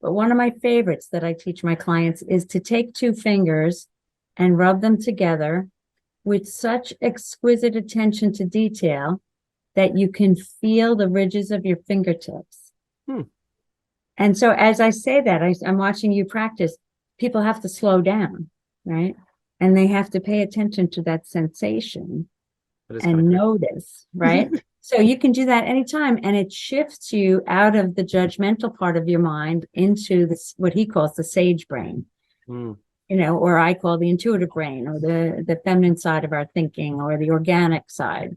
But one of my favorites that I teach my clients is to take two fingers and rub them together with such exquisite attention to detail that you can feel the ridges of your fingertips. Hmm. And so as I say that, I'm watching you practice, people have to slow down, right? And they have to pay attention to that sensation and notice, right? So you can do that anytime, and it shifts you out of the judgmental part of your mind into this, what he calls the sage brain, or I call the intuitive brain, or the feminine side of our thinking, or the organic side.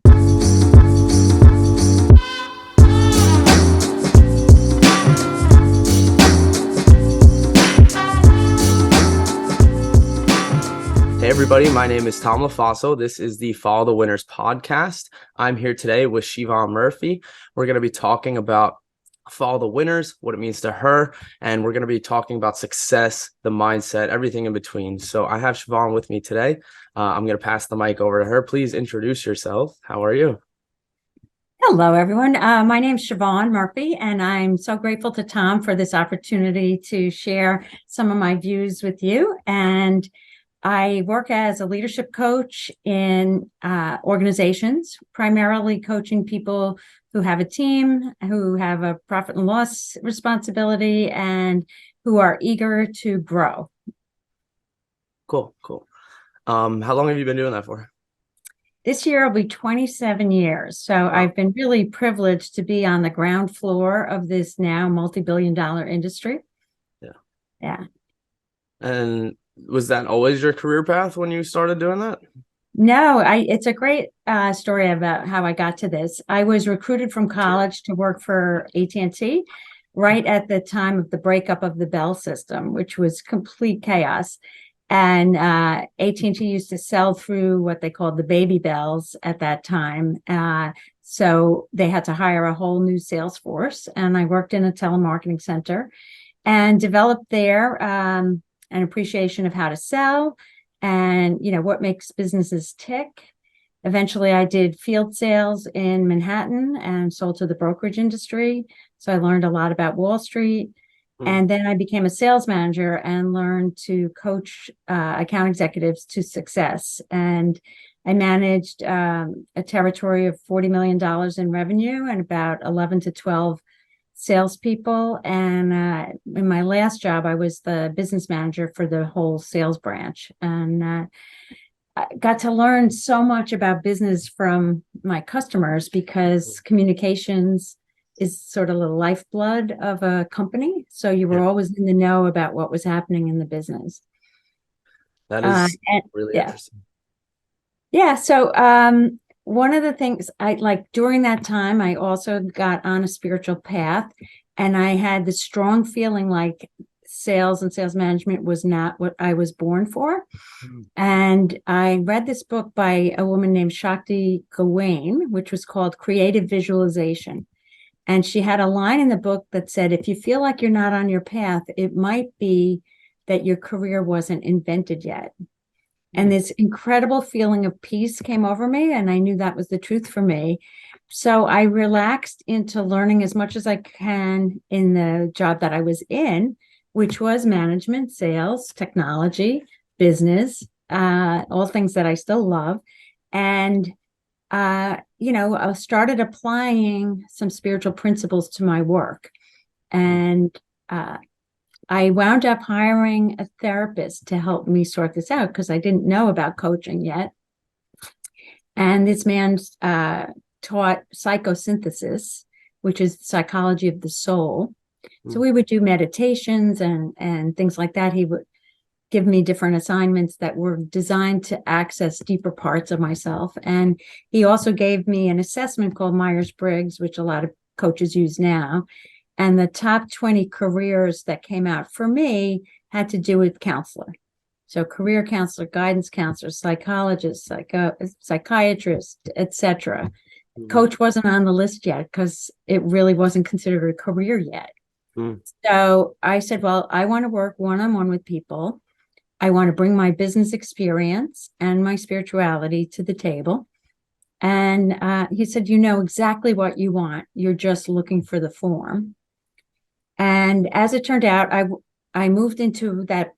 Hey everybody, my name is Tom LaFaso. This is the Follow the Winners podcast. I'm here today with Siobhán Murphy. We're going to be talking about Follow the Winners, what it means to her, and we're going to be talking about success, the mindset, everything in between. So I have Siobhán with me today. I'm going to pass the mic over to her. Please introduce yourself. How are you? Hello, everyone. My name is Siobhán Murphy, and I'm so grateful to Tom for this opportunity to share some of my views with you. And I work as a leadership coach in organizations, primarily coaching people who have a team, who have a profit and loss responsibility, and who are eager to grow. Cool. How long have you been doing that for? This year will be 27 years. So wow. I've been really privileged to be on the ground floor of this now multi-billion-dollar industry. Yeah. And was that always your career path when you started doing that? No, it's a great story about how I got to this. I was recruited from college to work for AT&T right at the time of the breakup of the Bell system, which was complete chaos. And AT&T used to sell through what they called the baby bells at that time. So they had to hire a whole new sales force. And I worked in a telemarketing center and developed there an appreciation of how to sell and, what makes businesses tick. Eventually, I did field sales in Manhattan and sold to the brokerage industry. So I learned a lot about Wall Street. And then I became a sales manager and learned to coach account executives to success. And I managed a territory of $40 million in revenue and about 11 to 12 salespeople. And in my last job, I was the business manager for the whole sales branch. And I got to learn so much about business from my customers because communications is sort of the lifeblood of a company. So you were always in the know about what was happening in the business. That is really interesting. Yeah. So one of the things I like during that time, I also got on a spiritual path, and I had the strong feeling like sales and sales management was not what I was born for. And I read this book by a woman named Shakti Gawain, which was called Creative Visualization. And she had a line in the book that said, if you feel like you're not on your path, it might be that your career wasn't invented yet. And this incredible feeling of peace came over me, and I knew that was the truth for me. So I relaxed into learning as much as I can in the job that I was in, which was management, sales, technology, business, all things that I still love. And I started applying some spiritual principles to my work. And I wound up hiring a therapist to help me sort this out because I didn't know about coaching yet. And this man taught psychosynthesis, which is the psychology of the soul. So we would do meditations and things like that. He would give me different assignments that were designed to access deeper parts of myself. And he also gave me an assessment called Myers-Briggs, which a lot of coaches use now. And the top 20 careers that came out for me had to do with counselor. So career counselor, guidance counselor, psychologist, psychiatrist, etc. Coach wasn't on the list yet because it really wasn't considered a career yet. So I said, well, I want to work one-on-one with people. I want to bring my business experience and my spirituality to the table. And he said, you know exactly what you want. You're just looking for the form. And as it turned out, I moved into that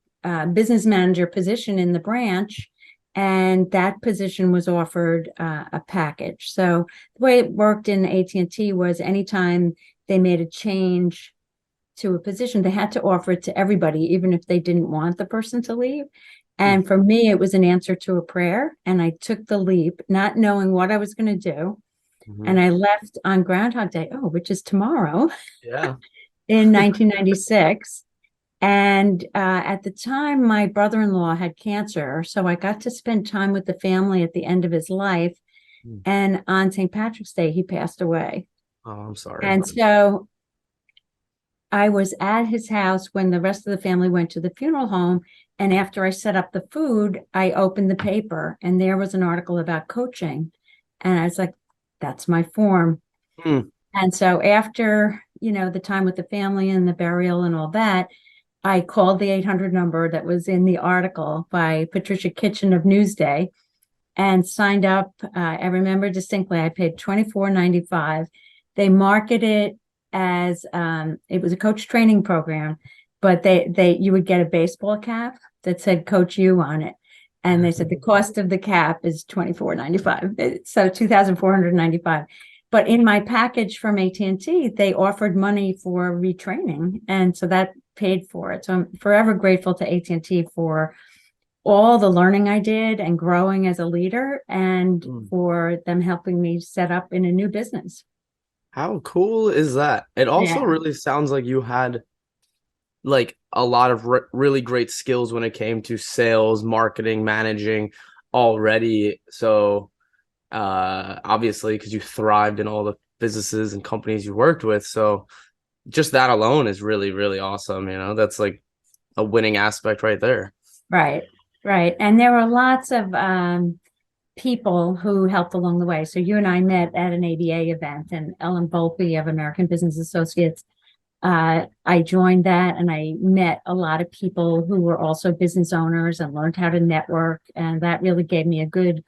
business manager position in the branch, and that position was offered a package. So the way it worked in AT&T was anytime they made a change to a position, they had to offer it to everybody, even if they didn't want the person to leave. And for me, it was an answer to a prayer. And I took the leap, not knowing what I was going to do. Mhm. And I left on Groundhog Day, which is tomorrow, Yeah. in 1996. And at the time, my brother-in-law had cancer. So I got to spend time with the family at the end of his life. Mm. And on St. Patrick's Day, he passed away. Oh, I'm sorry. And so I was at his house when the rest of the family went to the funeral home. And after I set up the food, I opened the paper and there was an article about coaching. And I was like, that's my form. Mm. And so after, the time with the family and the burial and all that, I called the 800 number that was in the article by Patricia Kitchen of Newsday and signed up. I remember distinctly, I paid $24.95. They market it as it was a coach training program, but you would get a baseball cap that said Coach U on it. And they said the cost of the cap is $24.95. So $2,495. But in my package from AT&T, they offered money for retraining. And so that paid for it. So I'm forever grateful to AT&T for all the learning I did and growing as a leader, and for them helping me set up in a new business. How cool is that? It also Yeah. really sounds like you had like a lot of really great skills when it came to sales, marketing, managing already. So obviously because you thrived in all the businesses and companies you worked with. So just that alone is really, really awesome. That's like a winning aspect right there. Right. Right. And there were lots of people who helped along the way. So you and I met at an ABA event, and Ellen Volpe of American Business Associates. I joined that and I met a lot of people who were also business owners and learned how to network. And that really gave me a good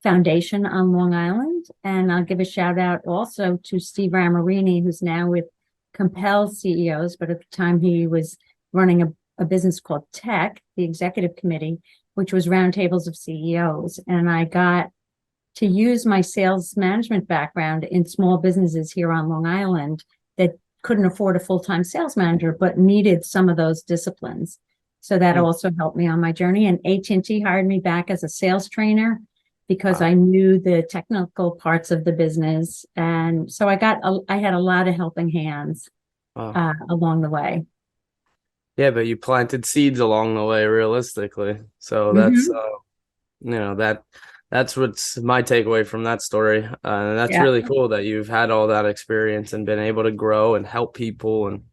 foundation on Long Island. And I'll give a shout out also to Steve Ramarini, who's now with Compel CEOs, but at the time he was running a business called Tech, the executive committee, which was roundtables of CEOs. And I got to use my sales management background in small businesses here on Long Island that couldn't afford a full-time sales manager, but needed some of those disciplines. So that also helped me on my journey. And AT&T hired me back as a sales trainer because I knew the technical parts of the business. And so I had a lot of helping hands along the way. Yeah, but you planted seeds along the way, realistically. So that's that's what's my takeaway from that story. And that's really cool that you've had all that experience and been able to grow and help people. And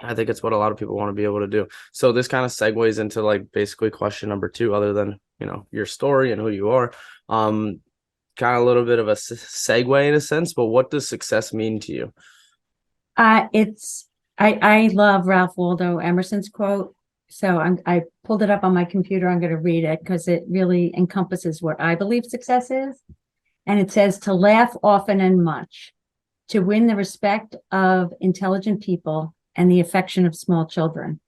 I think it's what a lot of people want to be able to do. So this kind of segues into like basically question number 2, other than, your story and who you are. Kind of a little bit of a segue in a sense, but what does success mean to you? I love Ralph Waldo Emerson's quote. So I pulled it up on my computer. I'm going to read it because it really encompasses what I believe success is. And it says, to laugh often and much, to win the respect of intelligent people and the affection of small children,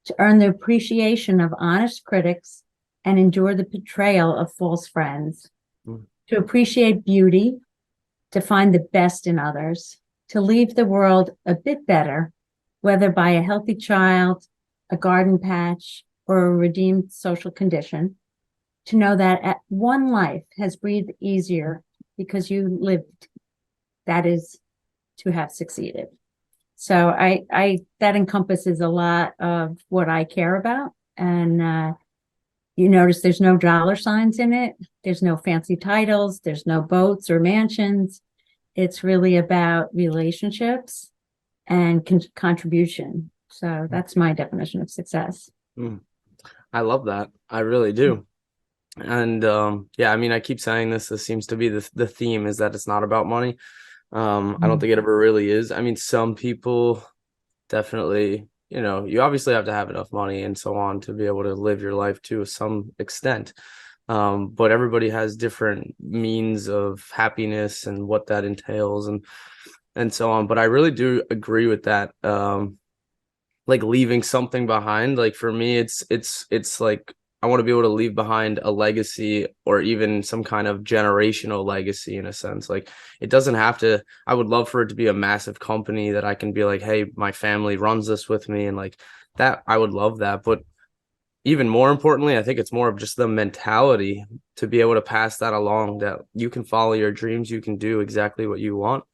to earn the appreciation of honest critics and endure the betrayal of false friends, to appreciate beauty, to find the best in others, to leave the world a bit better, whether by a healthy child, a garden patch, or a redeemed social condition, to know that one life has breathed easier because you lived. That is to have succeeded. So that encompasses a lot of what I care about. And you notice there's no dollar signs in it. There's no fancy titles. There's no boats or mansions. It's really about relationships and contribution. So that's my definition of success. I love that. I really do. And I keep saying this seems to be the theme, is that it's not about money. I don't think it ever really is. I mean, some people definitely, you obviously have to have enough money and so on to be able to live your life to some extent. But everybody has different means of happiness and what that entails and so on. But I really do agree with that. like leaving something behind. Like for me, it's like I want to be able to leave behind a legacy or even some kind of generational legacy in a sense. Like it doesn't have to, I would love for it to be a massive company that I can be like, hey, my family runs this with me, and like that, I would love that. But even more importantly, I think it's more of just the mentality to be able to pass that along, that you can follow your dreams, you can do exactly what you want,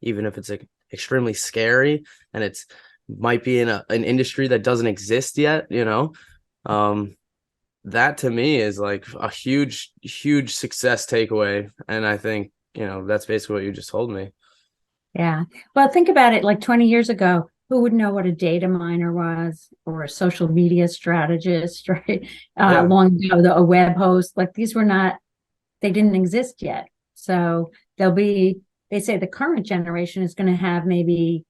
even if it's like extremely scary and it's might be in an industry that doesn't exist yet. Um, that to me is like a huge success takeaway. And I think, that's basically what you just told me. Yeah. Well, think about it, like 20 years ago, who would know what a data miner was or a social media strategist, right? Yeah. Long ago, a web host, like these were not, they didn't exist yet. So they say the current generation is going to have maybe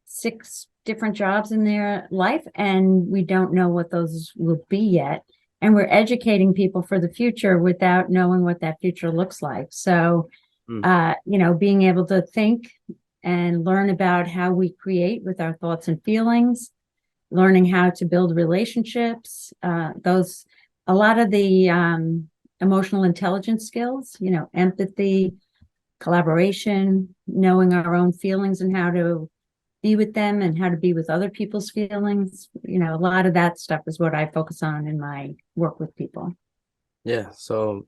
6 different jobs in their life, and we don't know what those will be yet. And we're educating people for the future without knowing what that future looks like. So, Mm. being able to think and learn about how we create with our thoughts and feelings, learning how to build relationships, a lot of the emotional intelligence skills, empathy, collaboration, knowing our own feelings and how to be with them and how to be with other people's feelings. A lot of that stuff is what I focus on in my work with people. Yeah. So,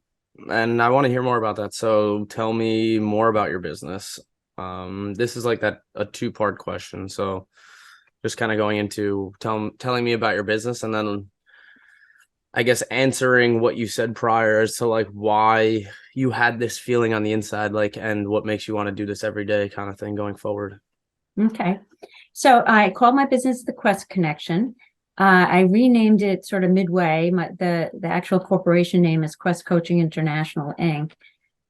and I want to hear more about that. So tell me more about your business. This is like a two-part question. So just kind of going into telling me about your business, and then I guess answering what you said prior as to like why you had this feeling on the inside, like, and what makes you want to do this every day kind of thing going forward. Okay. So I called my business the Quest Connection. I renamed it sort of midway. The actual corporation name is Quest Coaching International, Inc.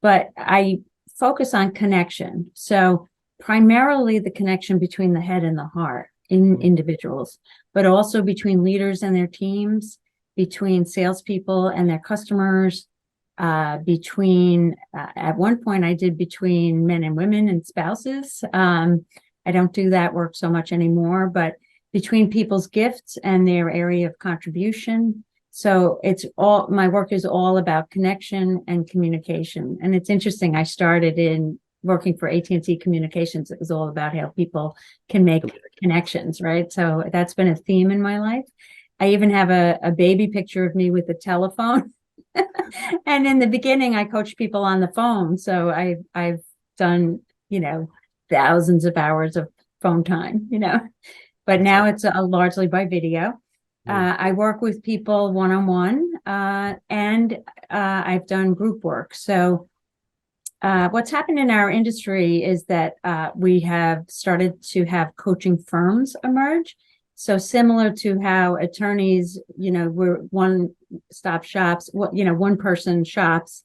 But I focus on connection. So primarily the connection between the head and the heart in individuals, but also between leaders and their teams, between salespeople and their customers, at one point I did between men and women and spouses. I don't do that work so much anymore, but between people's gifts and their area of contribution. So my work is all about connection and communication. And it's interesting. I started in working for AT&T Communications. It was all about how people can make connections, right? So that's been a theme in my life. I even have a baby picture of me with a telephone. And in the beginning, I coached people on the phone. So I've done, thousands of hours of phone time, but now it's largely by video. I work with people one-on-one, and I've done group work. So what's happened in our industry is that we have started to have coaching firms emerge. So similar to how attorneys, we're one-stop shops, one-person shops,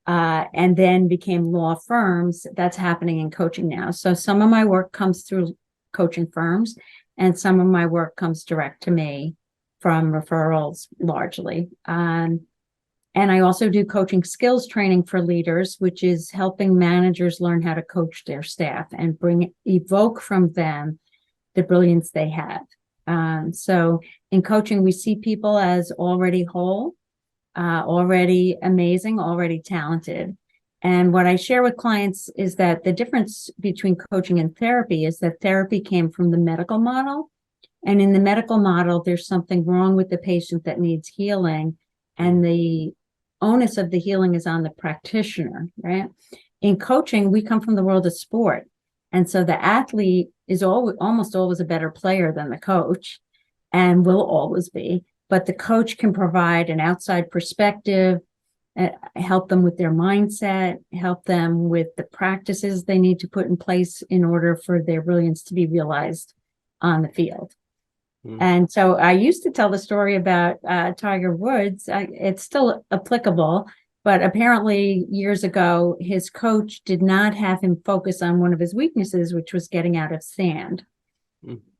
and then became law firms. That's happening in coaching now. So some of my work comes through coaching firms, and some of my work comes direct to me from referrals largely. And I also do coaching skills training for leaders, which is helping managers learn how to coach their staff and evoke from them the brilliance they have. So in coaching, we see people as already whole, already amazing, already talented. And what I share with clients is that the difference between coaching and therapy is that therapy came from the medical model. And in the medical model, there's something wrong with the patient that needs healing. And the onus of the healing is on the practitioner, right? In coaching, we come from the world of sport. And so the athlete is almost always a better player than the coach, and will always be. But the coach can provide an outside perspective, help them with their mindset, help them with the practices they need to put in place in order for their brilliance to be realized on the field. And so I used to tell the story about Tiger Woods. It's still applicable, but apparently years ago, his coach did not have him focus on one of his weaknesses, which was getting out of sand.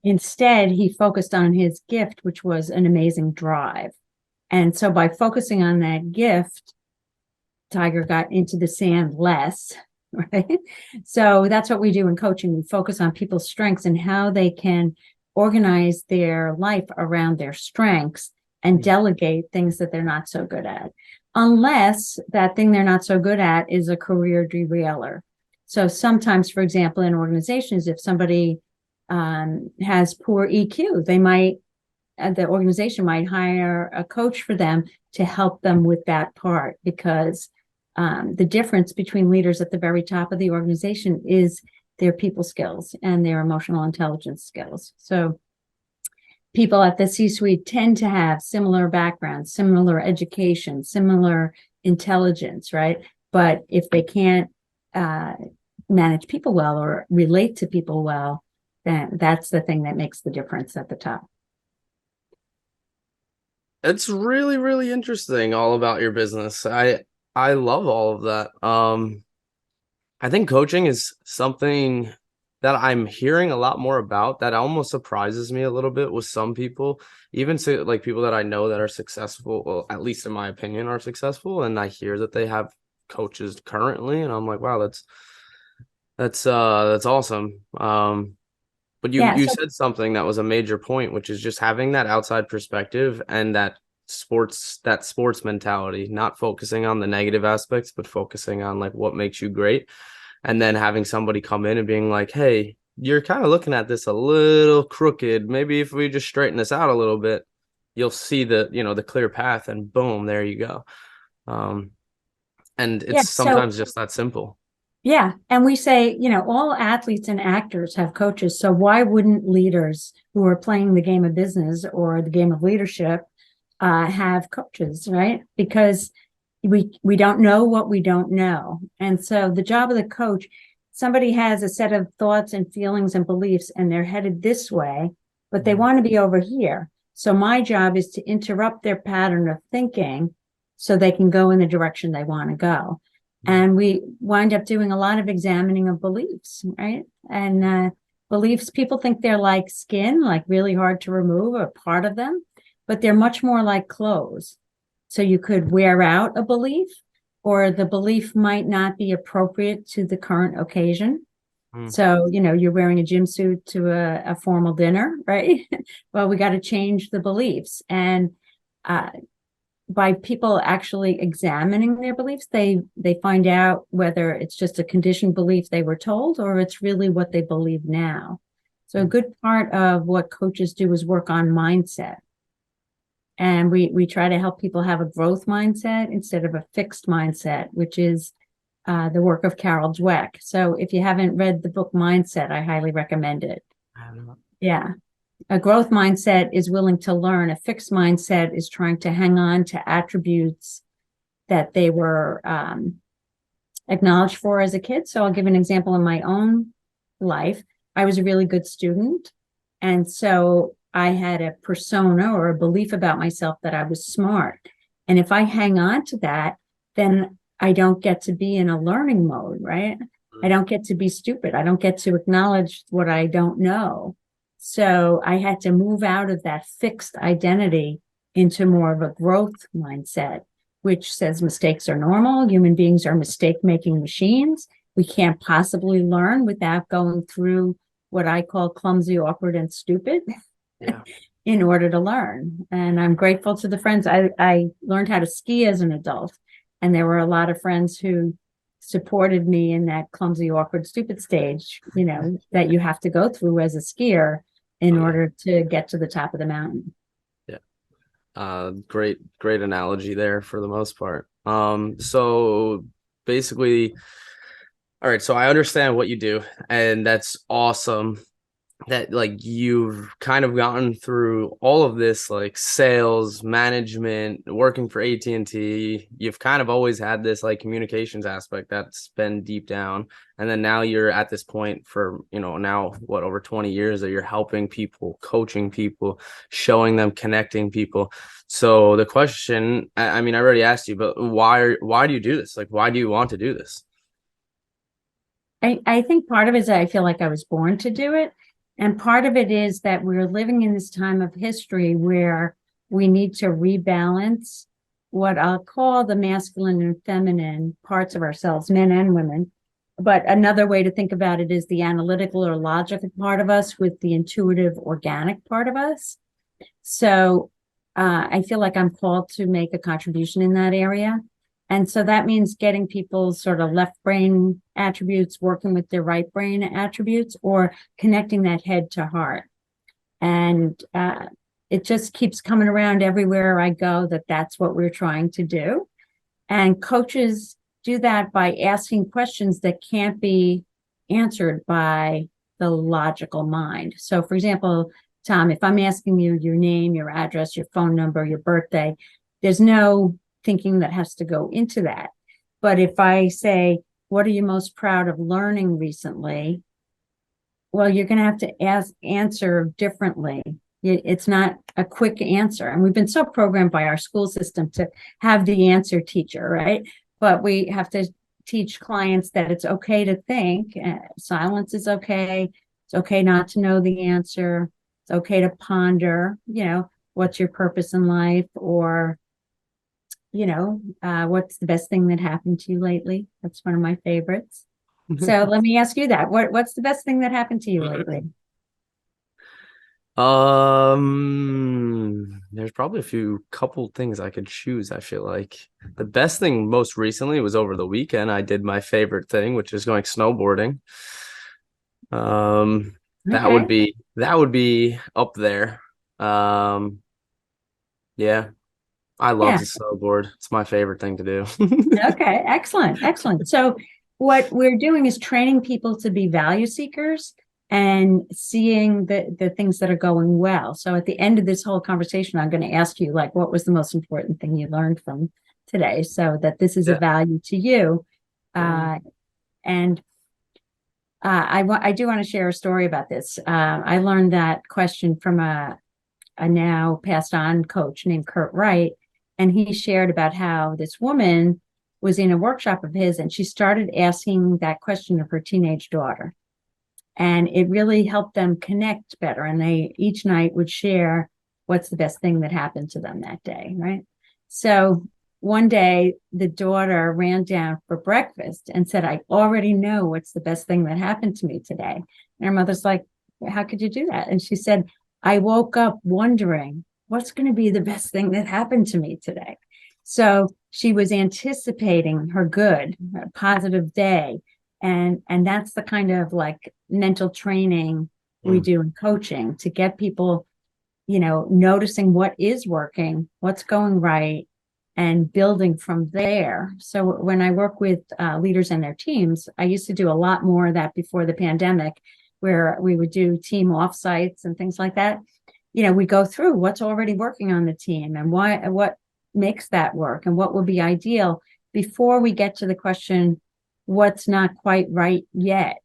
Instead, he focused on his gift, which was an amazing drive. And so by focusing on that gift, Tiger got into the sand less, right? So that's what we do in coaching. We focus on people's strengths and how they can organize their life around their strengths and delegate things that they're not so good at, unless that thing they're not so good at is a career derailer. So sometimes, for example, in organizations, if somebody has poor EQ, the organization might hire a coach for them to help them with that part, because the difference between leaders at the very top of the organization is their people skills and their emotional intelligence skills. So people at the C-suite tend to have similar backgrounds, similar education, similar intelligence, right? But if they can't manage people well or relate to people well, then that's the thing that makes the difference at the top. It's really, really interesting all about your business. I love all of that. I think coaching is something that I'm hearing a lot more about that almost surprises me a little bit with some people, even like people that I know that are successful, well, at least in my opinion, are successful. And I hear that they have coaches currently, and I'm like, wow, that's awesome. But you said something that was a major point, which is just having that outside perspective and that sports mentality, not focusing on the negative aspects, but focusing on like what makes you great. And then having somebody come in and being like, hey, you're kind of looking at this a little crooked. Maybe if we just straighten this out a little bit, you'll see the clear path, and boom, there you go. And it's sometimes just that simple. Yeah. And we say, all athletes and actors have coaches. So why wouldn't leaders who are playing the game of business or the game of leadership have coaches, right? Because we don't know what we don't know. And so the job of the coach, somebody has a set of thoughts and feelings and beliefs, and they're headed this way, but they want to be over here. So my job is to interrupt their pattern of thinking so they can go in the direction they want to go. And we wind up doing a lot of examining of beliefs, right? And beliefs, people think they're like skin, like really hard to remove, a part of them, but they're much more like clothes. So you could wear out a belief, or the belief might not be appropriate to the current occasion. So, you're wearing a gym suit to a formal dinner, right? Well, we got to change the beliefs. And by people actually examining their beliefs, they find out whether it's just a conditioned belief they were told, or it's really what they believe now. So a good part of what coaches do is work on mindset. And we try to help people have a growth mindset instead of a fixed mindset, which is the work of Carol Dweck. So if you haven't read the book Mindset, I highly recommend it. Yeah. A growth mindset is willing to learn. A fixed mindset is trying to hang on to attributes that they were acknowledged for as a kid. So I'll give an example in my own life. I was a really good student. And so I had a persona or a belief about myself that I was smart. And if I hang on to that, then I don't get to be in a learning mode, right? I don't get to be stupid. I don't get to acknowledge what I don't know. So I had to move out of that fixed identity into more of a growth mindset, which says mistakes are normal. Human beings are mistake-making machines. We can't possibly learn without going through what I call clumsy, awkward, and stupid in order to learn. And I'm grateful to the friends. I learned how to ski as an adult, and there were a lot of friends who supported me in that clumsy, awkward, stupid stage, that you have to go through as a skier in order to get to the top of the mountain. Yeah. Great analogy there for the most part. So basically, all right, so I understand what you do, and that's awesome that like you've kind of gotten through all of this, like sales, management, working for AT&T. You've kind of always had this like communications aspect that's been deep down. And then now you're at this point for, now what, over 20 years that you're helping people, coaching people, showing them, connecting people. So the question, I mean, I already asked you, but why do you do this? Like, why do you want to do this? I think part of it is I feel like I was born to do it. And part of it is that we're living in this time of history where we need to rebalance what I'll call the masculine and feminine parts of ourselves, men and women, but another way to think about it is the analytical or logical part of us with the intuitive, organic part of us. So I feel like I'm called to make a contribution in that area. And so that means getting people's sort of left brain attributes, working with their right brain attributes, or connecting that head to heart. And it just keeps coming around everywhere I go that that's what we're trying to do. And coaches do that by asking questions that can't be answered by the logical mind. So, for example, Tom, if I'm asking you your name, your address, your phone number, your birthday, there's no thinking that has to go into that. But if I say, what are you most proud of learning recently? Well, you're going to have to answer differently. It's not a quick answer. And we've been so programmed by our school system to have the answer teacher, right? But we have to teach clients that it's okay to think. Silence is okay. It's okay not to know the answer. It's okay to ponder, what's your purpose in life, or, what's the best thing that happened to you lately? That's one of my favorites. So let me ask you that. What's the best thing that happened to you lately? There's probably a couple things I could choose. I feel like the best thing most recently was over the weekend. I did my favorite thing, which is going snowboarding. That would be up there. Yeah, I love Yeah. to snowboard. It's my favorite thing to do. Okay. Excellent. Excellent. So what we're doing is training people to be value seekers and seeing the things that are going well. So at the end of this whole conversation, I'm going to ask you, like, what was the most important thing you learned from today, so that this is a value to you. And I do want to share a story about this. I learned that question from a now passed on coach named Kurt Wright, and he shared about how this woman was in a workshop of his, and she started asking that question of her teenage daughter. And it really helped them connect better. And they each night would share what's the best thing that happened to them that day, right? So one day the daughter ran down for breakfast and said, I already know what's the best thing that happened to me today. And her mother's like, how could you do that? And she said, I woke up wondering what's going to be the best thing that happened to me today. So she was anticipating her good, a positive day. And that's the kind of like mental training we do in coaching to get people, noticing what is working, what's going right, and building from there. So when I work with leaders and their teams, I used to do a lot more of that before the pandemic, where we would do team offsites and things like that. We go through what's already working on the team and what makes that work and what will be ideal before we get to the question, what's not quite right yet.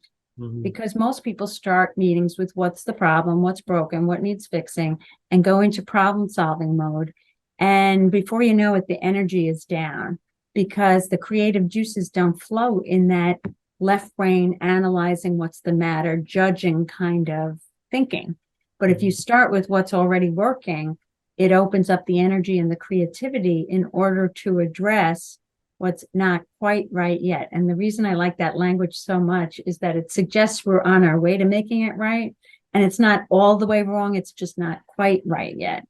Because most people start meetings with what's the problem, what's broken, what needs fixing, and go into problem solving mode. And before you know it, the energy is down because the creative juices don't flow in that left brain analyzing what's the matter, judging kind of thinking. But if you start with what's already working, it opens up the energy and the creativity in order to address what's not quite right yet. And the reason I like that language so much is that it suggests we're on our way to making it right. And it's not all the way wrong. It's just not quite right yet.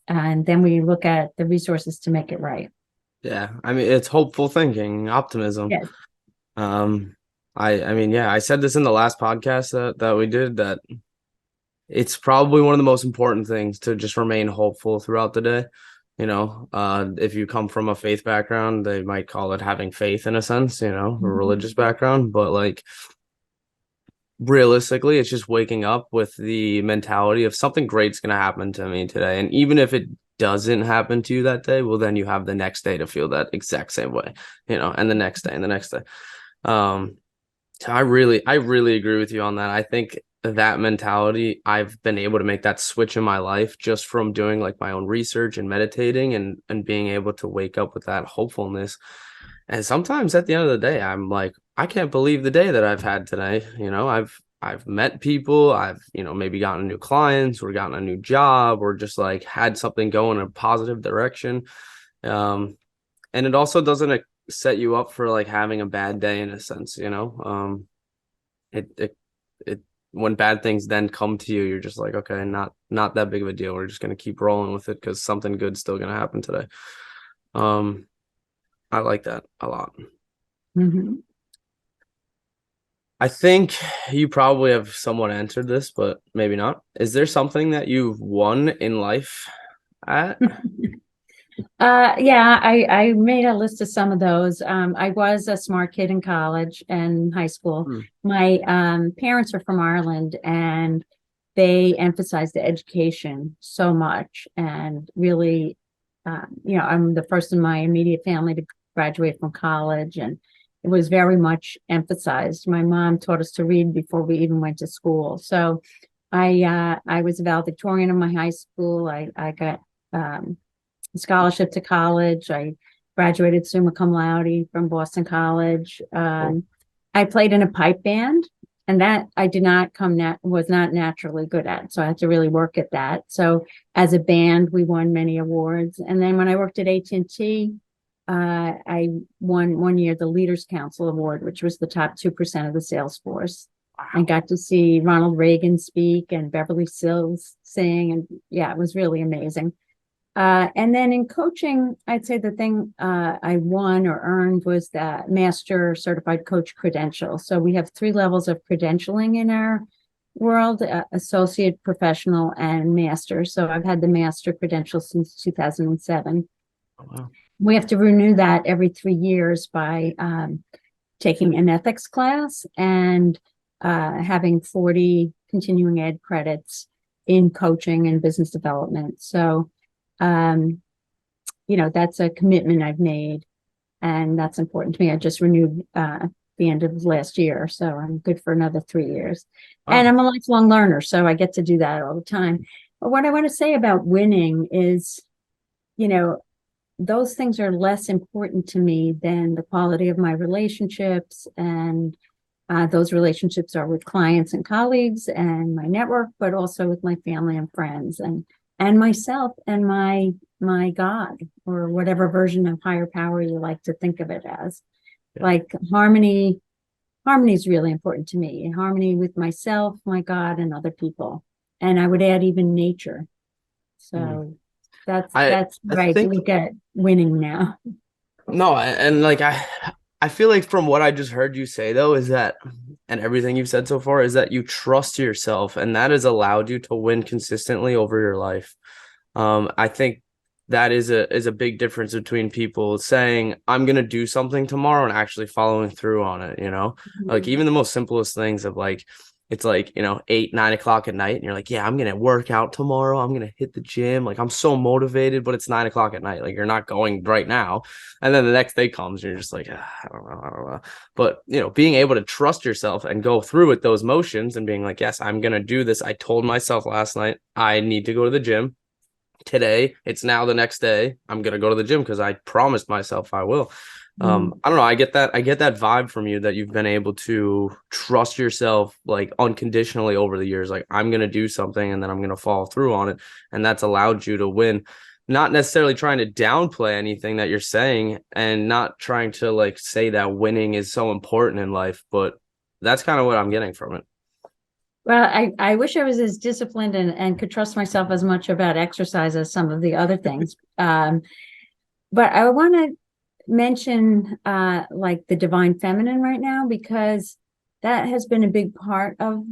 And then we look at the resources to make it right. Yeah. I mean, it's hopeful thinking, optimism. Yes. I said this in the last podcast that we did, that it's probably one of the most important things to just remain hopeful throughout the day. If you come from a faith background, they might call it having faith in a sense, a religious background, but like realistically, it's just waking up with the mentality of something great's going to happen to me today. And even if it doesn't happen to you that day, well, then you have the next day to feel that exact same way, and the next day and the next day. So I really agree with you on that. I think that mentality, I've been able to make that switch in my life just from doing like my own research and meditating and being able to wake up with that hopefulness. And sometimes at the end of the day, I'm like, I can't believe the day that I've had today. I've met people, I've, maybe gotten new clients or gotten a new job or just like had something go in a positive direction. And it also doesn't set you up for like having a bad day in a sense, it when bad things then come to you, you're just like, okay, not that big of a deal. We're just gonna keep rolling with it because something good's still gonna happen today. I like that a lot. Mhm. I think you probably have somewhat answered this, but maybe not. Is there something that you've won in life at? Yeah, I made a list of some of those. I was a smart kid in college and high school. Hmm. My parents are from Ireland, and they emphasized the education so much. And really, I'm the first in my immediate family to graduate from college, and it was very much emphasized. My mom taught us to read before we even went to school. So I was a valedictorian in my high school. I got scholarship to college. I graduated summa cum laude from Boston College. I played in a pipe band, and that I did not was not naturally good at. So I had to really work at that. So as a band, we won many awards. And then when I worked at AT&T, I won one year the Leaders Council Award, which was the top 2% of the sales force. I got to see Ronald Reagan speak and Beverly Sills sing, and yeah, it was really amazing. And then in coaching, I'd say the thing I won or earned was the Master Certified Coach credential. So we have 3 levels of credentialing in our world: associate, professional, and master. So I've had the master credential since 2007. Oh, wow. We have to renew that every 3 years by taking an ethics class and having 40 continuing ed credits in coaching and business development. So that's a commitment I've made, and that's important to me. I just renewed the end of last year, so I'm good for another 3 years. And Wow. I'm a lifelong learner, so I get to do that all the time. But what I want to say about winning is, those things are less important to me than the quality of my relationships, and those relationships are with clients and colleagues and my network, but also with my family and friends, and myself and my God, or whatever version of higher power you like to think of it as. Yeah. Like harmony is really important to me, and harmony with myself, my God, and other people. And I would add even nature. Mhm. So that's I I right. think Look at winning now. no, and like I feel like from what I just heard you say though is that, and everything you've said so far is that you trust yourself, and that has allowed you to win consistently over your life. I think that is a big difference between people saying I'm gonna do something tomorrow and actually following through on it. Like Mhm. even the most simplest things of like it's like 8, 9 o'clock at night, and you're like, yeah, I'm gonna work out tomorrow. I'm gonna hit the gym. Like I'm so motivated, but it's 9 o'clock at night. Like you're not going right now, and then the next day comes, and you're just like, I don't know. But being able to trust yourself and go through with those motions and being like, yes, I'm gonna do this. I told myself last night I need to go to the gym today. It's now the next day. I'm gonna go to the gym because I promised myself I will. Mhm. I don't know. I get that vibe from you that you've been able to trust yourself like unconditionally over the years. Like I'm gonna do something and then I'm gonna follow through on it, and that's allowed you to win. Not necessarily trying to downplay anything that you're saying, and not trying to like say that winning is so important in life, but that's kind of what I'm getting from it. Well, I wish I was as disciplined and could trust myself as much about exercise as some of the other things. But I want to mention like the divine feminine right now, because that has been a big part of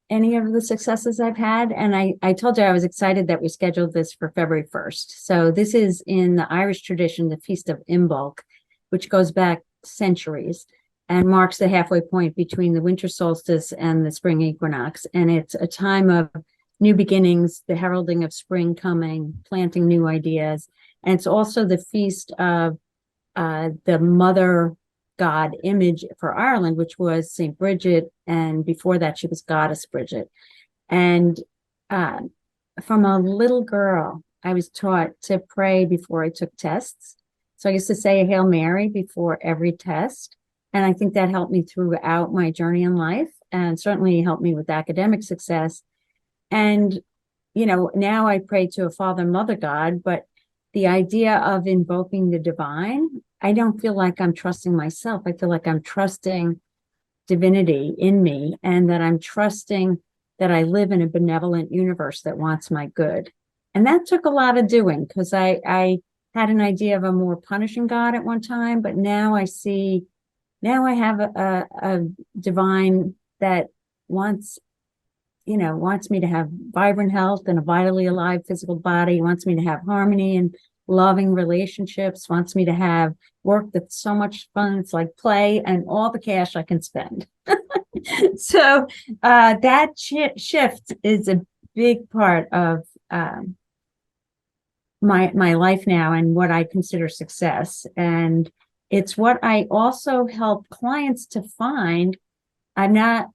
any of the successes I've had. And I told you I was excited that we scheduled this for February 1st. So this is in the Irish tradition, the Feast of Imbolc, which goes back centuries and marks the halfway point between the winter solstice and the spring equinox. And it's a time of new beginnings, the heralding of spring coming, planting new ideas. And it's also the feast of the mother god image for Ireland, which was St. Bridget, and before that she was Goddess Bridget. And uh, from a little girl, I was taught to pray before I took tests. So I used to say a Hail Mary before every test. And I think that helped me throughout my journey in life, and certainly helped me with academic success. And, now I pray to a father, mother God, but the idea of invoking the divine I don't feel like I'm trusting myself. I feel like I'm trusting divinity in me, and that I'm trusting that I live in a benevolent universe that wants my good. And that took a lot of doing, because I had an idea of a more punishing God at one time, but now I see, now I have a divine that wants, wants me to have vibrant health and a vitally alive physical body, wants me to have harmony and loving relationships, wants me to have work that's so much fun. It's like play and all the cash I can spend. So that shift is a big part of my life now, and what I consider success. And it's what I also help clients to find. I'm not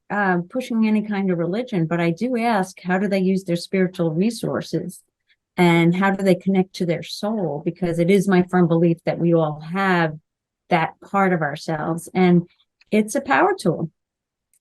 pushing any kind of religion, but I do ask, how do they use their spiritual resources? And how do they connect to their soul? Because it is my firm belief that we all have that part of ourselves, and it's a power tool.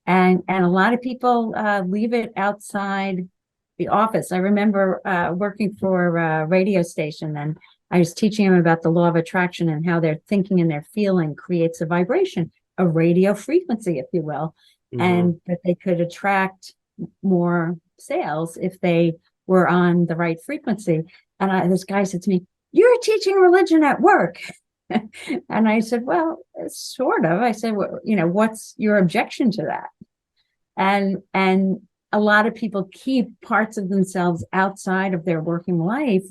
And a lot of people leave it outside the office. I remember working for a radio station, and I was teaching them about the law of attraction and how their thinking and their feeling creates a vibration, a radio frequency, if you will, and that they could attract more sales if they were on the right frequency. And this guy said to me, "You're teaching religion at work." And I said, "Well, sort of." I said, "Well, what's your objection to that?" And a lot of people keep parts of themselves outside of their working life.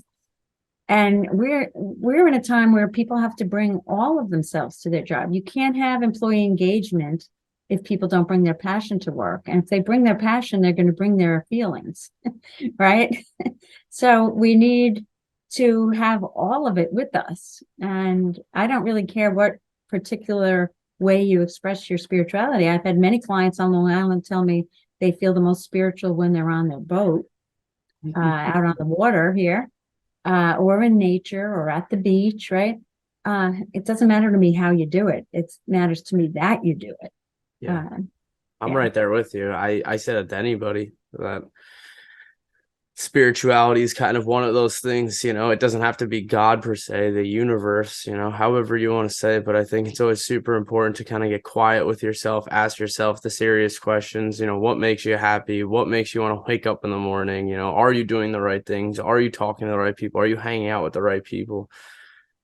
And we're in a time where people have to bring all of themselves to their job. You can't have employee engagement if people don't bring their passion to work. And if they bring their passion, they're going to bring their feelings, right? So we need to have all of it with us. And I don't really care what particular way you express your spirituality. I've had many clients on Long Island tell me they feel the most spiritual when they're on their boat, out on the water here, or in nature, or at the beach, right? It doesn't matter to me how you do it. It matters to me that you do it. Yeah. I'm right there with you. I said it to anybody that spirituality is kind of one of those things, it doesn't have to be God per se, the universe, however you want to say it. But I think it's always super important to kind of get quiet with yourself, ask yourself the serious questions, what makes you happy? What makes you want to wake up in the morning? Are you doing the right things? Are you talking to the right people? Are you hanging out with the right people?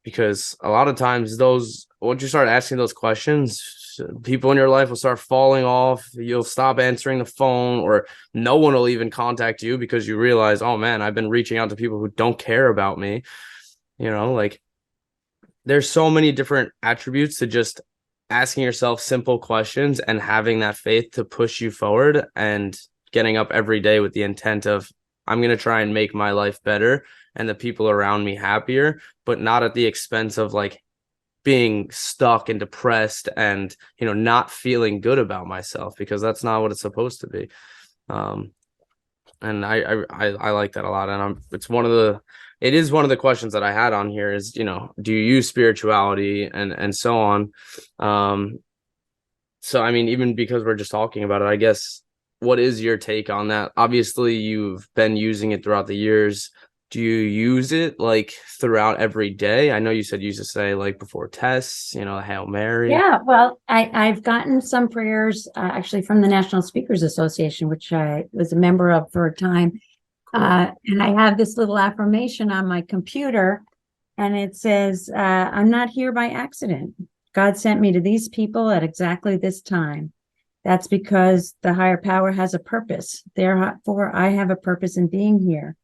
Because a lot of times once you start asking those questions, people in your life will start falling off. You'll stop answering the phone, or no one will even contact you because you realize, oh man, I've been reaching out to people who don't care about me. Like there's so many different attributes to just asking yourself simple questions and having that faith to push you forward, and getting up every day with the intent of, I'm going to try and make my life better and the people around me happier, but not at the expense of like being stuck and depressed and, not feeling good about myself, because that's not what it's supposed to be. And I like that a lot. And it is one of the questions that I had on here is, do you use spirituality and so on? So, I mean, even because we're just talking about it, I guess, what is your take on that? Obviously, you've been using it throughout the years. Do you use it like throughout every day? I know you said you used to say like before tests, Hail Mary. Yeah, well, I've gotten some prayers actually from the National Speakers Association, which I was a member of for a time. Cool. And I have this little affirmation on my computer, and it says, "I'm not here by accident. God sent me to these people at exactly this time. That's because the higher power has a purpose. Therefore, I have a purpose in being here.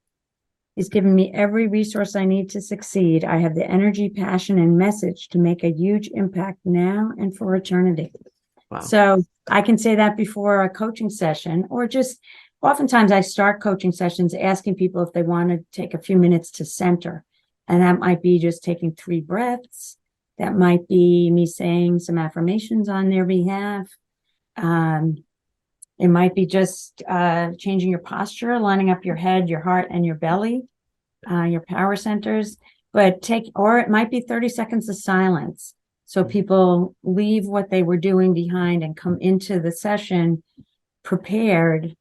He's given me every resource I need to succeed. I have the energy, passion, and message to make a huge impact now and for eternity." Wow. So I can say that before a coaching session, or just oftentimes I start coaching sessions asking people if they want to take a few minutes to center. And that might be just taking 3 breaths. That might be me saying some affirmations on their behalf. It might be just changing your posture, lining up your head, your heart, and your belly, your power centers. Or it might be 30 seconds of silence. So people leave what they were doing behind and come into the session prepared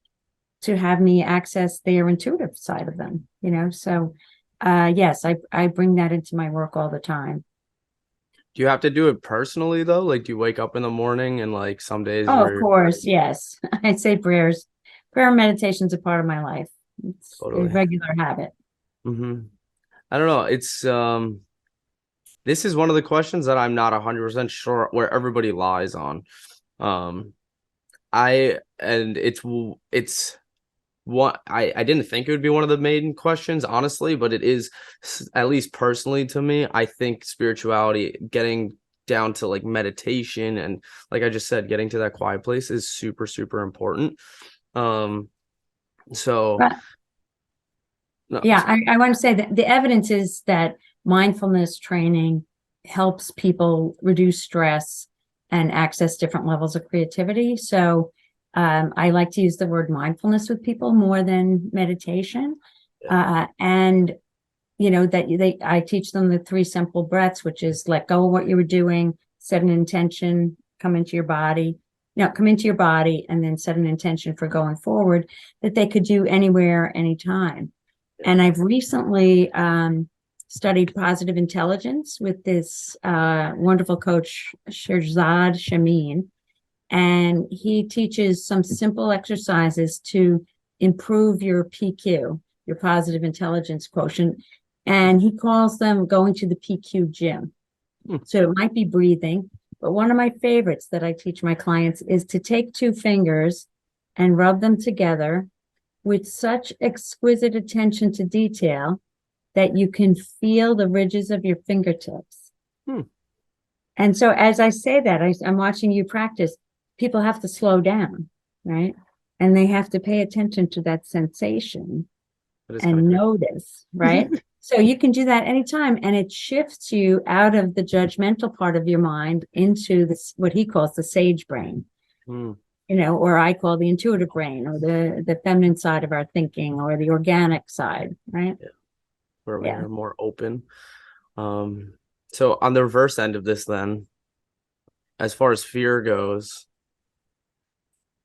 to have me access their intuitive side of them, So yes, I bring that into my work all the time. Do you have to do it personally though? Like, do you wake up in the morning and like some days Oh, of you're course, yes. I say prayers. Prayer and meditation's a part of my life. It's a totally. regular habit. Hmm. I don't know. This is one of the questions that I'm not 100% sure where everybody lies on. Um, it's what I didn't think it would be one of the main questions, honestly, but it is, at least personally to me. I think spirituality, getting down to like meditation and like I just said, getting to that quiet place is super, super important. Um, so But no, yeah, I want to say that the evidence is that mindfulness training helps people reduce stress and access different levels of creativity. So I like to use the word mindfulness with people more than meditation. yeah, And you know that I teach them the three simple breaths, which is let go of what you were doing, set an intention, come into your body. No, come into your body and then set an intention for going forward that they could do anywhere, anytime. yeah. And I've recently studied positive intelligence with this wonderful coach, Shirzad Shamin. And he teaches some simple exercises to improve your PQ, your positive intelligence quotient. And he calls them going to the PQ gym. Hmm. So it might be breathing, but one of my favorites that I teach my clients is to take two fingers and rub them together with such exquisite attention to detail that you can feel the ridges of your fingertips. Hmm. And so as I say that, I'm watching you practice, people have to slow down, right? And they have to pay attention to that sensation That is kind of and crazy. notice, right? So you can do that anytime, and it shifts you out of the judgmental part of your mind into this, what he calls the sage brain, Hmm. you know, or I call the intuitive brain, or the feminine side of our thinking, or the organic side, right? Yeah, where we Yeah. are more open. Um, so on the reverse end of this, then, as far as fear goes,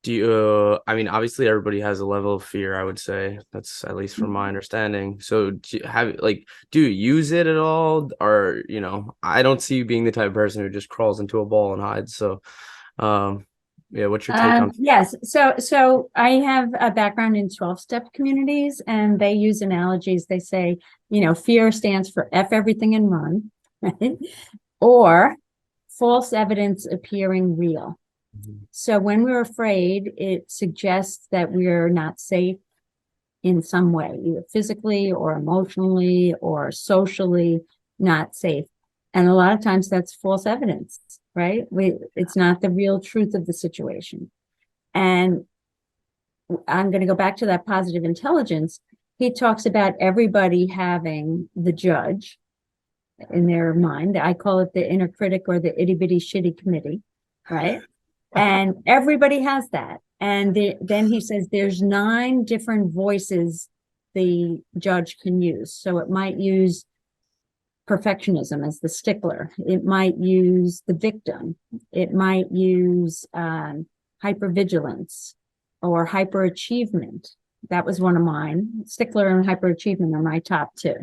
do you, I mean, obviously everybody has a level of fear, I would say. That's at least from my understanding. So do you have, like, do you use it at all? Or, you know, I don't see you being the type of person who just crawls into a ball and hides. So, um, yeah, what's your take on? Yes. So I have a background in 12-step communities, and they use analogies. They say, you know, fear stands for F everything and run, right? Or false evidence appearing real. Mhm. So when we're afraid, it suggests that we're not safe in some way, either physically or emotionally or socially not safe. And a lot of times that's false evidence, right? It's not the real truth of the situation. And I'm going to go back to that positive intelligence. He talks about everybody having the judge in their mind. I call it the inner critic or the itty bitty shitty committee, right? And everybody has that. And then he says there's 9 different voices the judge can use. So it might use perfectionism as the stickler. It might use the victim. It might use hypervigilance or hyperachievement. That was one of mine. Stickler and hyperachievement are my top 2.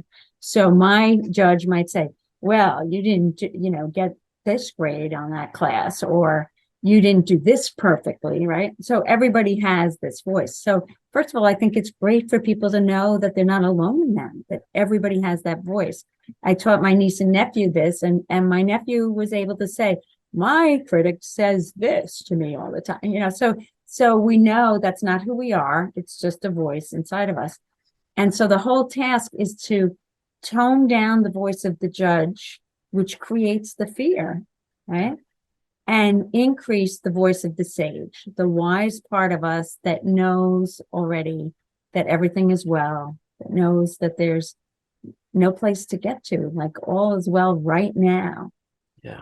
So my judge might say, well, you didn't, you know, get this grade on that class, or you didn't do this perfectly, right? So everybody has this voice. So first of all, I think it's great for people to know that they're not alone in that, that everybody has that voice. I taught my niece and nephew this, and my nephew was able to say, my critic says this to me all the time, you know. So we know that's not who we are. It's just a voice inside of us. And so the whole task is to tone down the voice of the judge, which creates the fear, right? And increase the voice of the sage, the wise part of us that knows already that everything is well, that knows that there's no place to get to, like all is well right now. Yeah.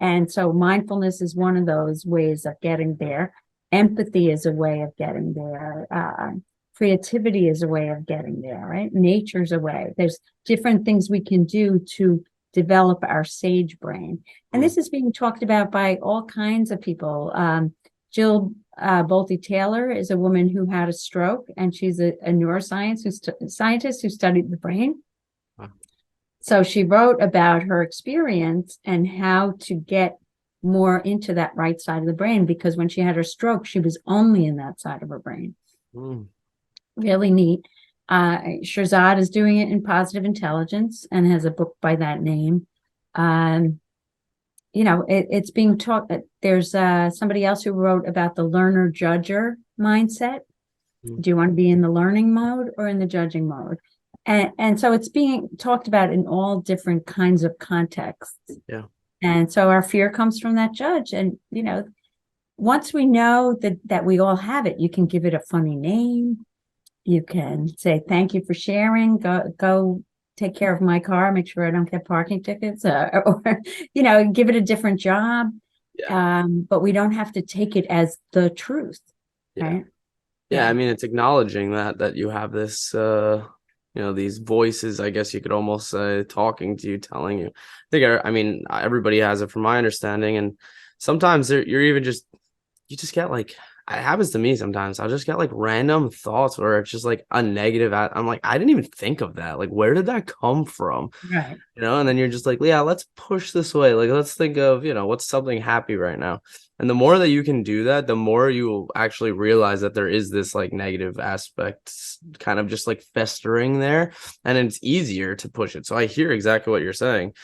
And so mindfulness is one of those ways of getting there. Empathy is a way of getting there. Creativity is a way of getting there, right? Nature's a way. There's different things we can do to develop our sage brain. And this is being talked about by all kinds of people. Jill Bolte Taylor is a woman who had a stroke, and she's a neuroscience scientist who studied the brain. Wow. So she wrote about her experience and how to get more into that right side of the brain, because when she had her stroke, she was only in that side of her brain. Mm. Really neat. Shirzad is doing it in positive intelligence and has a book by that name. It's being taught that there's somebody else who wrote about the learner judger mindset. Mm. Do you want to be in the learning mode or in the judging mode? And so it's being talked about in all different kinds of contexts. Yeah. And so our fear comes from that judge. And, once we know that we all have it, you can give it a funny name. You can say, thank you for sharing. Go take care of my car. Make sure I don't get parking tickets, or give it a different job. Yeah. But we don't have to take it as the truth, Yeah. right? Yeah. I mean, it's acknowledging that you have this, these voices, I guess you could almost say, talking to you, telling you. I mean, everybody has it from my understanding. And sometimes you just get like, it happens to me sometimes. I'll just get like random thoughts where it's just like a negative. I'm like, I didn't even think of that. Like, where did that come from? Right. And then you're just like, yeah, let's push this way. Like, let's think of, what's something happy right now. And the more that you can do that, the more you will actually realize that there is this like negative aspect kind of just like festering there. And it's easier to push it. So I hear exactly what you're saying.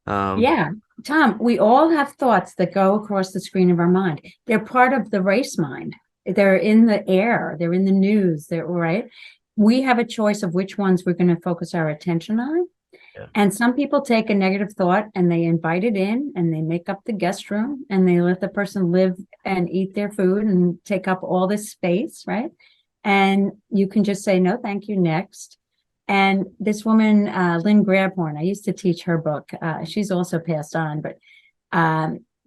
Yeah. Tom, we all have thoughts that go across the screen of our mind. They're part of the race mind. They're in the air, they're in the news, they're right. We have a choice of which ones we're going to focus our attention on. Yeah. And some people take a negative thought and they invite it in and they make up the guest room and they let the person live and eat their food and take up all this space, right? And you can just say, no, thank you, next. And this woman, Lynn Grabhorn, I used to teach her book. She's also passed on, but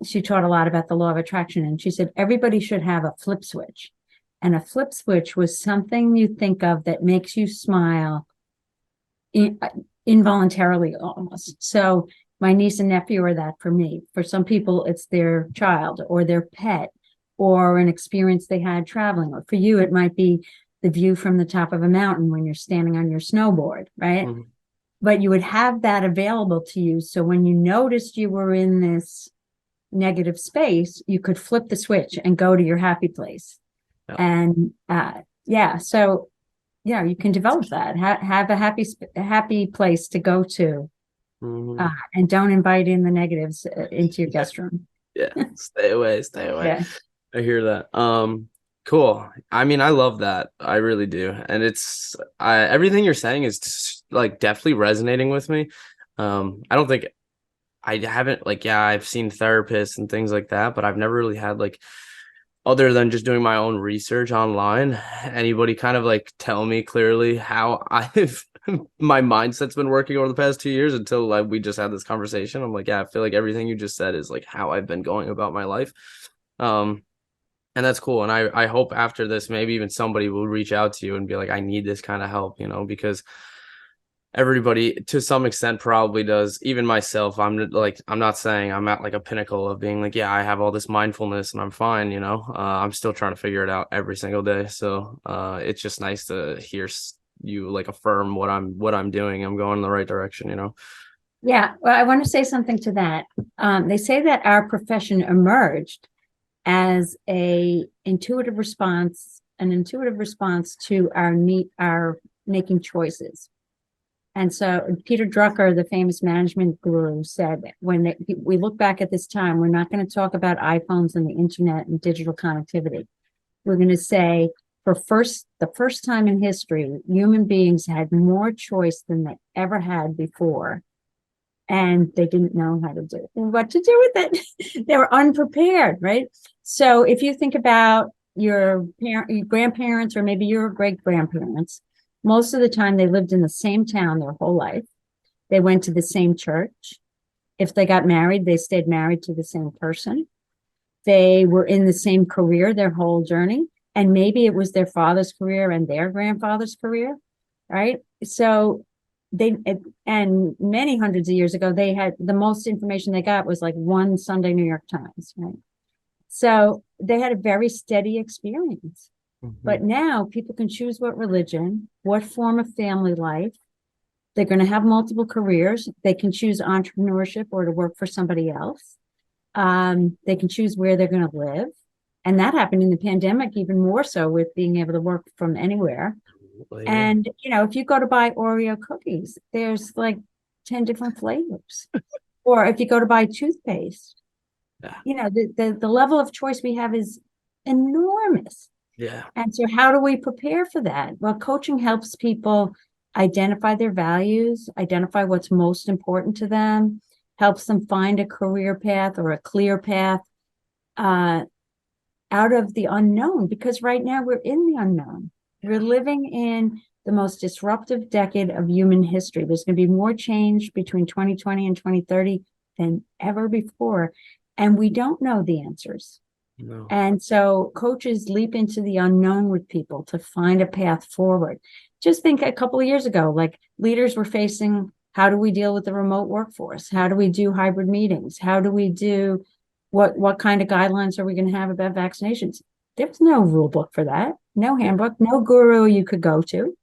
she taught a lot about the law of attraction. And she said, everybody should have a flip switch. And a flip switch was something you think of that makes you smile involuntarily almost. So my niece and nephew are that for me. For some people, it's their child or their pet or an experience they had traveling. Or for you, it might be the view from the top of a mountain when you're standing on your snowboard, right? Mm-hmm. But you would have that available to you. So when you noticed you were in this negative space, you could flip the switch and go to your happy place. Yeah. And so you can develop that. Have a happy place to go to, Mm-hmm. and don't invite in the negatives into your guest room. Yeah. Stay away. Stay away. Yeah. I hear that. Cool. I mean, I love that. I really do. And everything you're saying is like definitely resonating with me. I don't think I haven't I've seen therapists and things like that, but I've never really had other than just doing my own research online, anybody kind of tell me clearly how my mindset's been working over the past 2 years until we just had this conversation. I'm like, yeah, I feel like everything you just said is how I've been going about my life. And that's cool. And I hope after this, maybe even somebody will reach out to you and be like, I need this kind of help, because everybody to some extent probably does. Even myself, I'm not saying I'm at a pinnacle of being yeah, I have all this mindfulness and I'm fine. I'm still trying to figure it out every single day. So it's just nice to hear you affirm what I'm doing. I'm going in the right direction. Yeah. Well, I want to say something to that. They say that our profession emerged as an intuitive response to our making choices. And so Peter Drucker, the famous management guru, said when we look back at this time, we're not going to talk about iPhones and the internet and digital connectivity. We're going to say the first time in history, human beings had more choice than they ever had before. And they didn't know what to do with it. They were unprepared, right? So if you think about your grandparents, or maybe your great grandparents, most of the time they lived in the same town their whole life. They went to the same church. If they got married, they stayed married to the same person. They were in the same career their whole journey. And maybe it was their father's career and their grandfather's career, right? So and many hundreds of years ago, they had the most information they got was one Sunday New York Times, right? So they had a very steady experience. Mm-hmm. But now people can choose what religion, what form of family life, They're going to have multiple careers. They can choose entrepreneurship or to work for somebody else. They can choose where they're going to live. And that happened in the pandemic, even more so with being able to work from anywhere. Yeah. And, if you go to buy Oreo cookies, there's like 10 different flavors. Or if you go to buy toothpaste, Yeah. the level of choice we have is enormous. Yeah. And so how do we prepare for that? Well, coaching helps people identify their values, identify what's most important to them, helps them find a career path or a clear path out of the unknown, because right now we're in the unknown. We're living in the most disruptive decade of human history. There's going to be more change between 2020 and 2030 than ever before. And we don't know the answers. No. And so coaches leap into the unknown with people to find a path forward. Just think a couple of years ago, like leaders were facing, how do we deal with the remote workforce? How do we do hybrid meetings? How do we do what kind of guidelines are we going to have about vaccinations? There's no rule book for that, no handbook, no guru you could go to.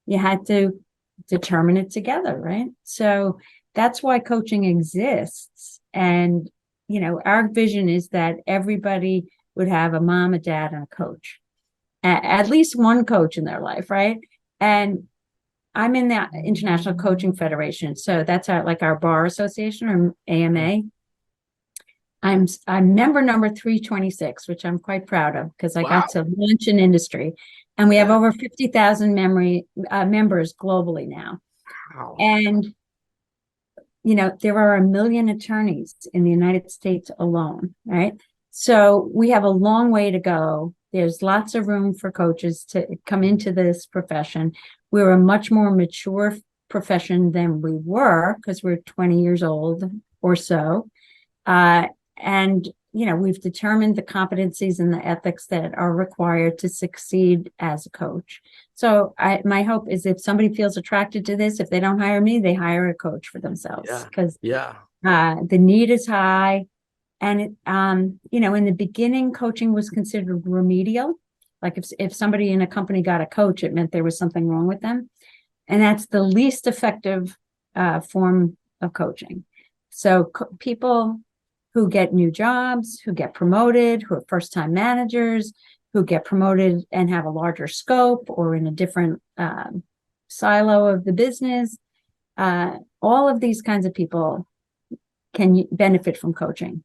You had to determine it together, right? So that's why coaching exists. And, our vision is that everybody would have a mom, a dad, and a coach, at least one coach in their life, right? And I'm in the International Coaching Federation. So that's our bar association, or AMA. I'm member number 326, which I'm quite proud of because I got to launch an industry, and we have over 50,000 members globally now. Wow. And, there are 1 million attorneys in the United States alone, right? So we have a long way to go. There's lots of room for coaches to come into this profession. We're a much more mature profession than we were because we're 20 years old or so. And, we've determined the competencies and the ethics that are required to succeed as a coach. So my hope is if somebody feels attracted to this, if they don't hire me, they hire a coach for themselves, because the need is high. And, in the beginning, coaching was considered remedial. Like if somebody in a company got a coach, it meant there was something wrong with them. And that's the least effective form of coaching. So people who get new jobs, who get promoted, who are first-time managers, who get promoted and have a larger scope or in a different silo of the business, all of these kinds of people can benefit from coaching.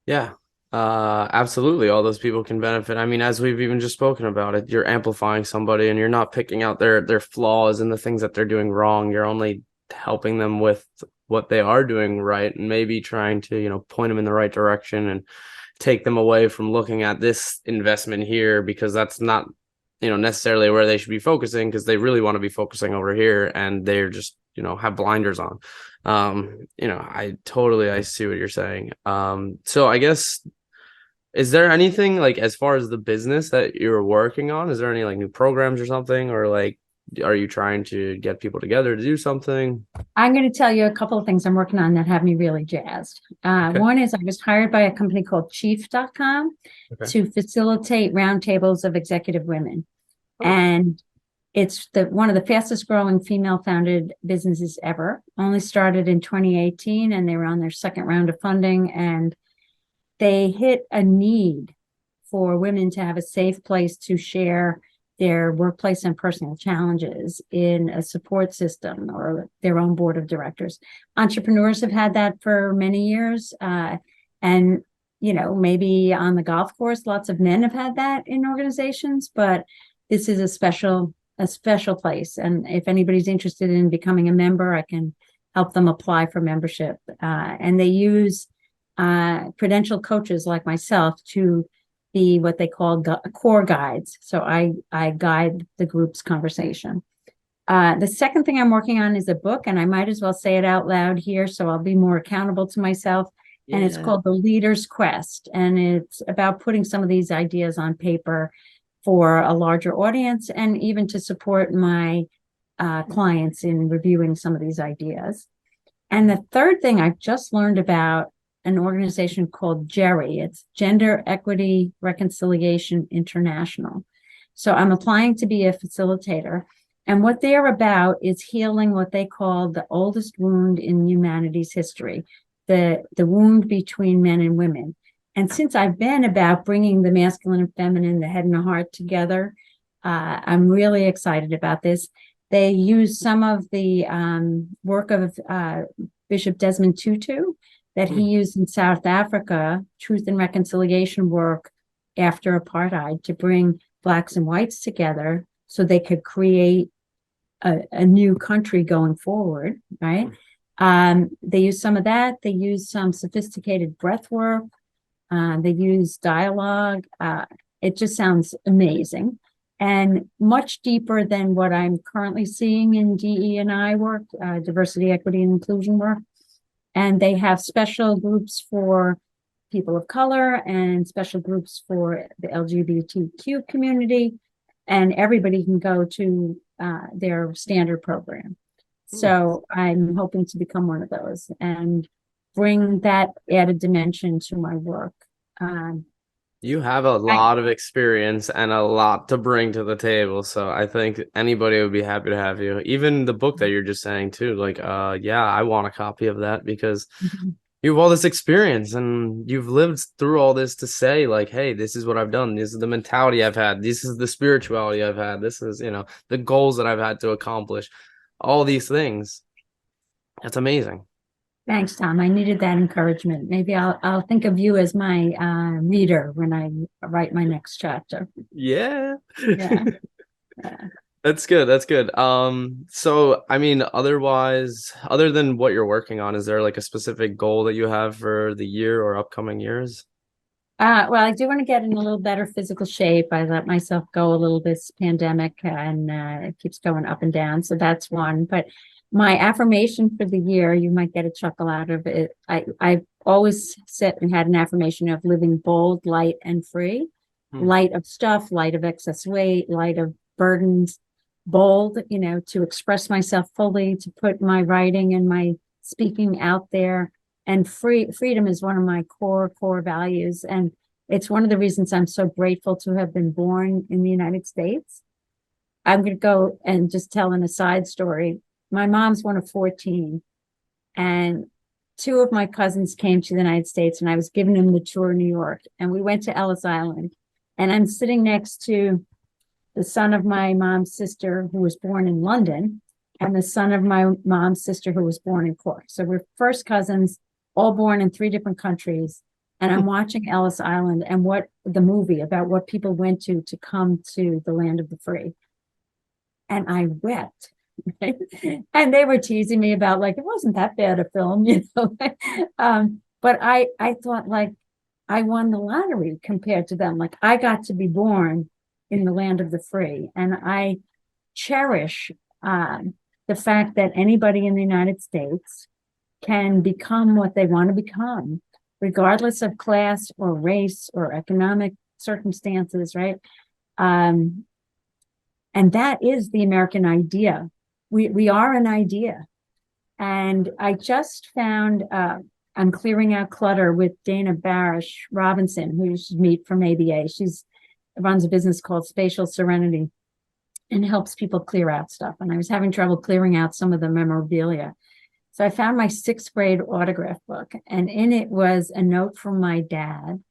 Yeah, absolutely. All those people can benefit. I mean, as we've even just spoken about it, you're amplifying somebody and you're not picking out their flaws and the things that they're doing wrong. You're only helping them with what they are doing right, and maybe trying to, point them in the right direction and take them away from looking at this investment here, because that's not, necessarily where they should be focusing, because they really want to be focusing over here and they're just, have blinders on. I see what you're saying. So I guess, is there anything like as far as the business that you're working on? Is there any like new programs or something, or like, are you trying to get people together to do something? I'm going to tell you a couple of things I'm working on that have me really jazzed. Okay. One is I was hired by a company called Chief.com to facilitate roundtables of executive women. Oh. And it's one of the fastest growing female founded businesses ever. Only started in 2018, and they were on their second round of funding, and they hit a need for women to have a safe place to share their workplace and personal challenges in a support system or their own board of directors. Entrepreneurs have had that for many years. And, maybe on the golf course, lots of men have had that in organizations, but this is a special place. And if anybody's interested in becoming a member, I can help them apply for membership. And they use credentialed coaches like myself to be what they call core guides. So I guide the group's conversation. The second thing I'm working on is a book, and I might as well say it out loud here so I'll be more accountable to myself. Yeah. And it's called The Leader's Quest. And it's about putting some of these ideas on paper for a larger audience, and even to support my clients in reviewing some of these ideas. And the third thing I've just learned about an organization called GERI. It's Gender Equity Reconciliation International. So I'm applying to be a facilitator. And what they're about is healing what they call the oldest wound in humanity's history, the wound between men and women. And since I've been about bringing the masculine and feminine, the head and the heart together, I'm really excited about this. They use some of the work of Bishop Desmond Tutu that he used in South Africa, truth and reconciliation work after apartheid, to bring Blacks and whites together so they could create a new country going forward, right? They use some of that. They use some sophisticated breath work. They use dialogue. It just sounds amazing and much deeper than what I'm currently seeing in DE&I work, diversity, equity, and inclusion work. And they have special groups for people of color and special groups for the LGBTQ community. And everybody can go to their standard program. So I'm hoping to become one of those and bring that added dimension to my work. You have a lot of experience and a lot to bring to the table. So I think anybody would be happy to have you. Even the book that you're just saying too, like, yeah, I want a copy of that because you have all this experience and you've lived through all this to say like, hey, this is what I've done. This is the mentality I've had. This is the spirituality I've had. This is, the goals that I've had to accomplish. All these things. That's amazing. Thanks, Tom. I needed that encouragement. Maybe I'll think of you as my reader when I write my next chapter. Yeah. Yeah. That's good. That's good. So I mean, otherwise, other than what you're working on, is there like a specific goal that you have for the year or upcoming years? Well, I do want to get in a little better physical shape. I let myself go a little this pandemic and it keeps going up and down. So that's one. But my affirmation for the year, you might get a chuckle out of it. I've always said and had an affirmation of living bold, light, and free. Light of stuff, light of excess weight, light of burdens, bold, to express myself fully, to put my writing and my speaking out there. And freedom is one of my core values. And it's one of the reasons I'm so grateful to have been born in the United States. I'm going to go and just tell an aside story. My mom's one of 14, and two of my cousins came to the United States, and I was giving them the tour of New York. And we went to Ellis Island, and I'm sitting next to the son of my mom's sister, who was born in London, and the son of my mom's sister, who was born in Cork. So we're first cousins, all born in 3 different countries. And I'm watching Ellis Island and what the movie about what people went to come to the land of the free. And I wept. Right? And they were teasing me about like, it wasn't that bad a film, but I thought like I won the lottery compared to them. Like I got to be born in the land of the free. And I cherish the fact that anybody in the United States can become what they want to become, regardless of class or race or economic circumstances, right? And that is the American idea. We are an idea. And I just found, I'm clearing out clutter with Dana Barish Robinson, who you should meet from ABA. She's runs a business called Spatial Serenity and helps people clear out stuff. And I was having trouble clearing out some of the memorabilia. So I found my 6th grade autograph book, and in it was a note from my dad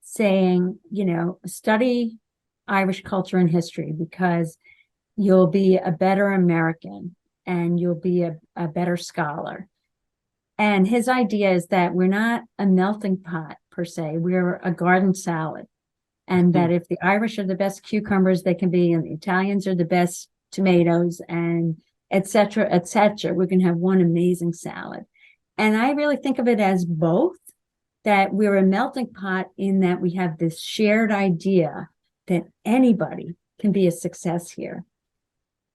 saying, study Irish culture and history because you'll be a better American and you'll be a better scholar. And his idea is that we're not a melting pot per se, we're a garden salad. And that if the Irish are the best cucumbers they can be, and the Italians are the best tomatoes, and et cetera, we're going to have one amazing salad. And I really think of it as both, that we're a melting pot in that we have this shared idea that anybody can be a success here.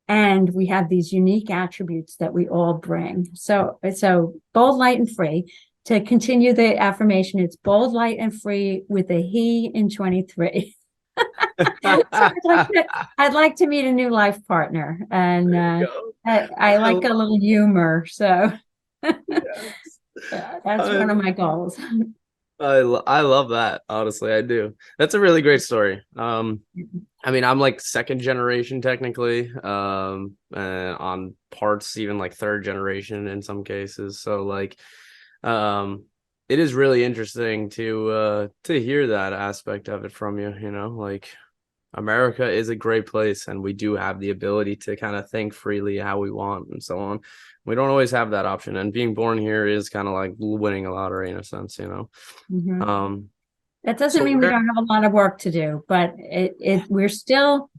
And we have these unique attributes that we all bring. So bold, light, and free. To continue the affirmation, it's bold, light, and free with a he in 23. So I'd like to meet a new life partner, and I like a little humor. So Yes. that's one of my goals. I love that. Honestly, I do. That's a really great story. I mean, I'm like second generation technically, and on parts even like third generation in some cases. So like, um, it is really interesting to hear that aspect of it from you. You know, like America is a great place, and we do have the ability to kind of think freely how we want and so on. We don't always have that option, and being born here is kind of like winning a lottery in a sense. You know. Mhm. Um, That doesn't so mean we where? don't have a lot of work to do, but we're still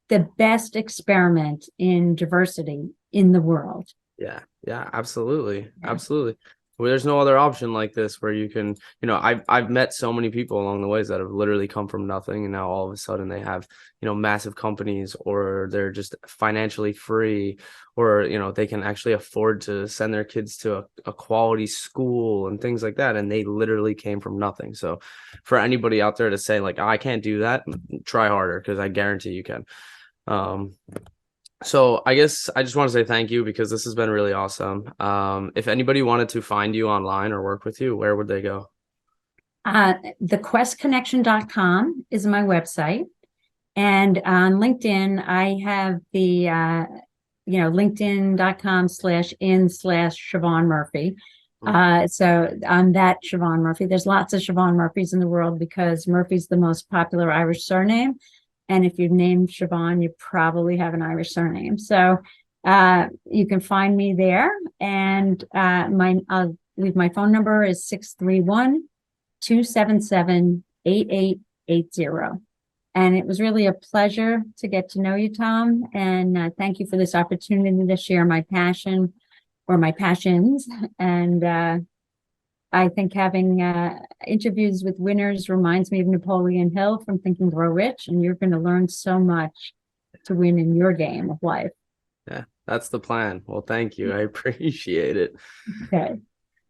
the best experiment in diversity in the world. Yeah, yeah, absolutely. Yeah. Absolutely. Well, there's no other option like this where you can, I've met so many people along the ways that have literally come from nothing and now all of a sudden they have, massive companies, or they're just financially free, or, they can actually afford to send their kids to a quality school and things like that. And they literally came from nothing. So for anybody out there to say like, "Oh, I can't do that," try harder, because I guarantee you can. Um, so I guess I just want to say thank you because this has been really awesome. If anybody wanted to find you online or work with you, where would they go? TheQuestConnection.com is my website. And on LinkedIn, I have the, LinkedIn.com/in/Siobhán Murphy. So I'm that Siobhán Murphy. There's lots of Siobhán Murphys in the world because Murphy's the most popular Irish surname. And if you're named Siobhán, you probably have an Irish surname. So you can find me there. And I'll leave my phone number is 631-277-8880. And it was really a pleasure to get to know you, Tom. And thank you for this opportunity to share my passion or my passions. And I think having interviews with winners reminds me of Napoleon Hill from Think and Grow Rich. And you're going to learn so much to win in your game of life. Yeah, that's the plan. Well, thank you. I appreciate it. Okay.